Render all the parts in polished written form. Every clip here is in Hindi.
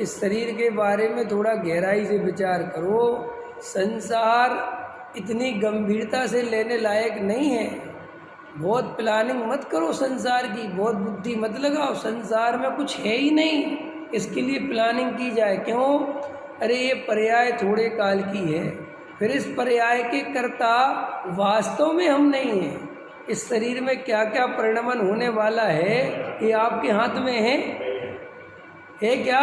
इस शरीर के बारे में थोड़ा गहराई से विचार करो। संसार इतनी गंभीरता से लेने लायक नहीं है। बहुत प्लानिंग मत करो संसार की, बहुत बुद्धि मत लगाओ। संसार में कुछ है ही नहीं, इसके लिए प्लानिंग की जाए क्यों? अरे ये पर्याय थोड़े काल की है, फिर इस पर्याय के कर्ता वास्तव में हम नहीं हैं। इस शरीर में क्या क्या परिणमन होने वाला है ये आपके हाथ में है क्या?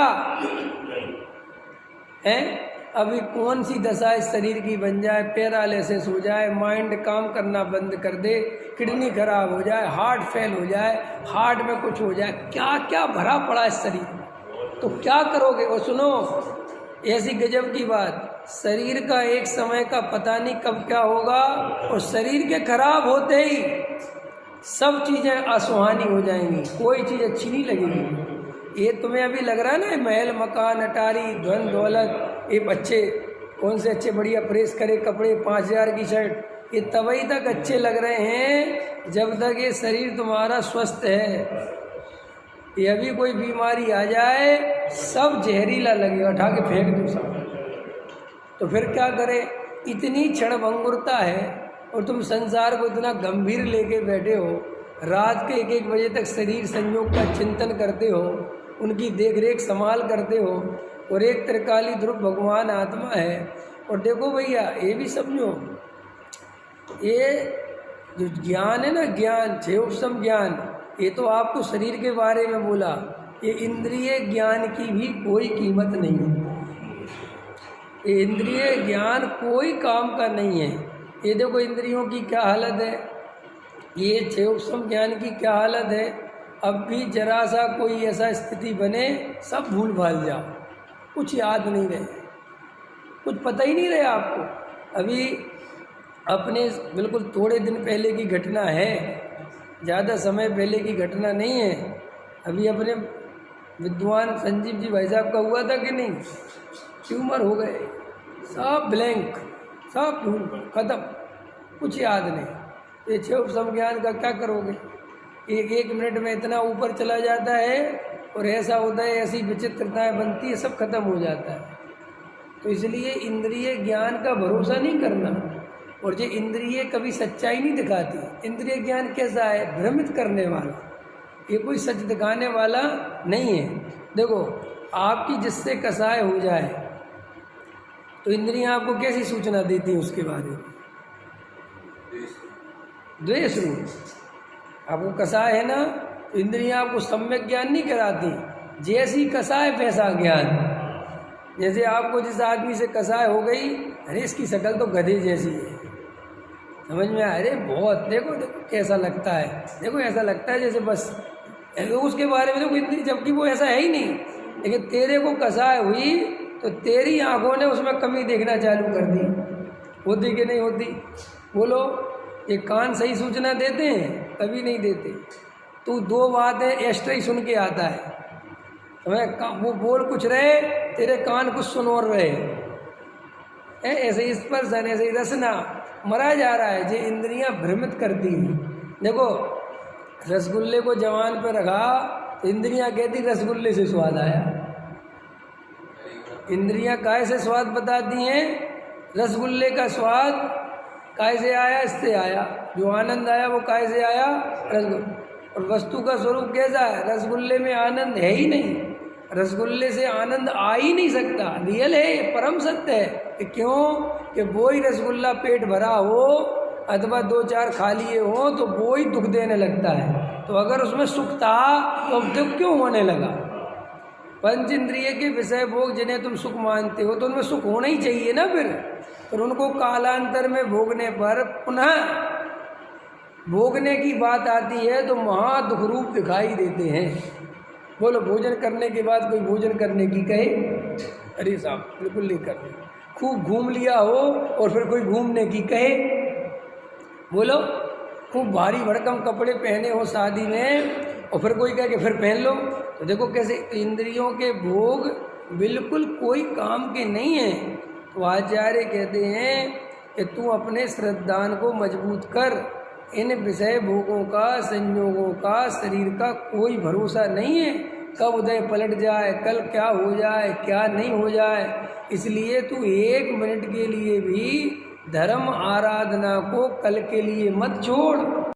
है अभी कौन सी दशा इस शरीर की बन जाए, पैरालिसिस हो जाए, माइंड काम करना बंद कर दे, किडनी खराब हो जाए, हार्ट फेल हो जाए, हार्ट में कुछ हो जाए, क्या क्या भरा पड़ा इस शरीर में, तो क्या करोगे? और सुनो ऐसी गजब की बात, शरीर का एक समय का पता नहीं कब क्या होगा, और शरीर के खराब होते ही सब चीज़ें असुहानी हो जाएंगी, कोई चीज़ अच्छी नहीं लगेगी। ये तुम्हें अभी लग रहा है ना, महल मकान अटारी धन दौलत, ये अच्छे कौन से अच्छे बढ़िया प्रेस करे कपड़े 5000 की शर्ट, ये तभी तक अच्छे लग रहे हैं जब तक ये शरीर तुम्हारा स्वस्थ है। ये अभी कोई बीमारी आ जाए सब जहरीला लगेगा, उठा के फेंक दो सब, तो फिर क्या करे? इतनी क्षणभंगुरता है और तुम संसार को इतना गंभीर लेके बैठे हो। रात के 1-1 बजे तक शरीर संयोग का चिंतन करते हो, उनकी देखरेख संभाल करते हो, और एक त्रिकाली ध्रुव भगवान आत्मा है। और देखो भैया ये भी समझो, ये जो ज्ञान है ना, ज्ञान छेउपसम ज्ञान, ये तो आपको शरीर के बारे में बोला, ये इंद्रिय ज्ञान की भी कोई कीमत नहीं है। ये इंद्रिय ज्ञान कोई काम का नहीं है। ये देखो इंद्रियों की क्या हालत है, ये छेउपसम ज्ञान की क्या हालत है। अब भी जरा सा कोई ऐसा स्थिति बने सब भूल भाल जाओ, कुछ याद नहीं रहे, कुछ पता ही नहीं रहे आपको। अभी अपने बिल्कुल थोड़े दिन पहले की घटना है, ज़्यादा समय पहले की घटना नहीं है। अभी अपने विद्वान संजीव जी भाई साहब का हुआ था कि नहीं, ट्यूमर हो गए, सब ब्लैंक, सब भूल खत्म, कुछ याद नहीं। ये छेउपसम ज्ञान का क्या करोगे? एक मिनट में इतना ऊपर चला जाता है, और ऐसा होता है, ऐसी विचित्रताएं बनती है, सब खत्म हो जाता है। तो इसलिए इंद्रिय ज्ञान का भरोसा नहीं करना। और ये इंद्रिय कभी सच्चाई नहीं दिखाती। इंद्रिय ज्ञान कैसा है? भ्रमित करने वाला, ये कोई सच दिखाने वाला नहीं है। देखो आपकी जिससे कसाय हो जाए तो इंद्रियां आपको कैसी सूचना देती हैं उसके बारे में? द्वेष रूप। आपको कसाय है ना, तो इंद्रियां आपको सम्यक ज्ञान नहीं कराती, जैसी कसाय वैसा ज्ञान। जैसे आपको जिस आदमी से कसाय हो गई, अरे इसकी शक्ल तो गधे जैसी है, समझ में आया? अरे बहुत, देखो देखो कैसा लगता है, देखो ऐसा लगता है जैसे बस, उसके बारे में देखो इतनी, जबकि वो ऐसा है ही नहीं। लेकिन तेरे को कसाय हुई तो तेरी आंखों ने उसमें कमी देखना चालू कर दी। होती कि नहीं होती? बोलो, ये कान सही सूचना देते हैं? कभी नहीं देते। तू 2 बातें एक्स्ट्रा ही सुन के आता है, वो बोल कुछ रहे, तेरे कान कुछ सुनोर रहे। ऐसे ही स्पर्शन, ऐसे ही रसना, मरा जा रहा है। ये इंद्रियां भ्रमित करती हैं। देखो रसगुल्ले को जवान पे रखा तो इंद्रियां कहती रसगुल्ले से स्वाद आया। इंद्रियां काय से स्वाद बताती हैं? रसगुल्ले का स्वाद काय से आया? इससे आया। जो आनंद आया वो काय से आया? रसगुल्ले। और वस्तु का स्वरूप कैसा है? रसगुल्ले में आनंद है ही नहीं, रसगुल्ले से आनंद आ ही नहीं सकता। रियल है, परम सत्य है। कि क्यों? कि वो ही रसगुल्ला पेट भरा हो अथवा 2-4 खा लिए हो तो वो ही दुख देने लगता है। तो अगर उसमें सुख था तो अब दुख क्यों होने लगा? पंच इंद्रिय के विषय भोग जिन्हें तुम सुख मानते हो तो उनमें सुख होना ही चाहिए ना। फिर उनको कालांतर में भोगने पर पुनः भोगने की बात आती है तो महा दुख रूप दिखाई देते हैं। बोलो, भोजन करने के बाद कोई भोजन करने की कहे? अरे साहब बिल्कुल नहीं करने। खूब घूम लिया हो और फिर कोई घूमने की कहे? बोलो, खूब भारी भड़कम कपड़े पहने हो शादी में और फिर कोई कहे कि फिर पहन लो। तो देखो कैसे इंद्रियों के भोग बिल्कुल कोई काम के नहीं है। तो आचार्य कहते हैं कि तू अपने श्रद्धान को मजबूत कर। इन विषय भोगों का, संयोगों का शरीर का कोई भरोसा नहीं है। कब उदय पलट जाए, कल क्या हो जाए क्या नहीं हो जाए। इसलिए तू 1 मिनट के लिए भी धर्म आराधना को कल के लिए मत छोड़।